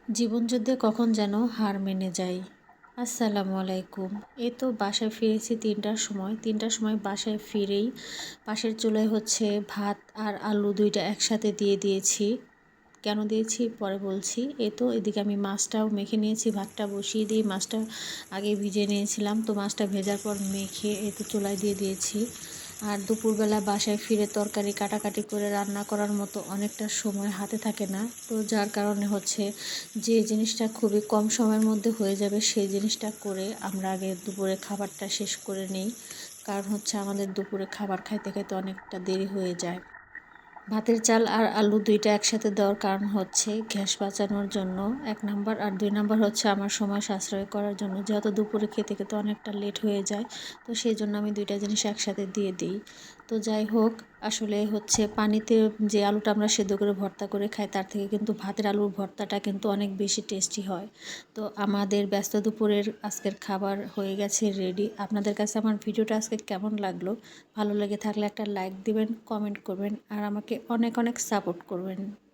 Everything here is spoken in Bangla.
জীবনযুদ্ধে কখন যেন হার মেনে যাই। আসসালামু আলাইকুম। এই তো বাসায় ফিরেছি ৩টার সময়। ৩টার সময় বাসায় ফিরেই পাশের চুলায় ভাত আর আলু ২টা একসাথে দিয়ে দিয়েছি। কেন দিয়েছি পরে বলছি। এই তো এদিকে আমি মাছটাও মেখে নিয়েছি, ভাতটা বসিয়ে দিয়ে মাছটা আগে ভিজিয়ে নিয়েছিলাম। তো মাছটা ভেজার পর মেখে এই তো চুলায় দিয়ে দিয়েছি। আর দুপুরবেলা বাসায় ফিরে তরকারি কাটাকাটি করে রান্না করার মতো অনেকটা সময় হাতে থাকে না। তো যার কারণে যে জিনিসটা খুবই কম সময়ের মধ্যে হয়ে যাবে সেই জিনিসটা করে আমরা আগে দুপুরে খাবারটা শেষ করে নিই। কারণ আমাদের দুপুরে খাবার খাইতে খাইতে অনেকটা দেরি হয়ে যায়। ভাতের চাল আর আলু ২টা একসাথে দেওয়ার কারণ গ্যাস বাঁচানোর জন্য ১ নাম্বার, আর ২ নাম্বার আমার সময় সাশ্রয় করার জন্য। যেহেতু দুপুরে খেতে খেতে অনেকটা লেট হয়ে যায়, তো সেই জন্য আমি ২টা জিনিস একসাথে দিয়ে দিই। তো যাই হোক, আসলে পানিতে যে আলুটা আমরা সেদ্ধ করে ভর্তা করে খাই তার থেকে কিন্তু ভাতের আলুর ভর্তাটা কিন্তু অনেক বেশি টেস্টি হয়। তো আমাদের ব্যস্ত দুপুরের আজকের খাবার হয়ে গেছে রেডি। আপনাদের কাছে আমার ভিডিওটা আজকে কেমন লাগলো? ভালো লেগে থাকলে একটা লাইক দিবেন, কমেন্ট করবেন আর আমাকে অনেক অনেক সাপোর্ট করবেন।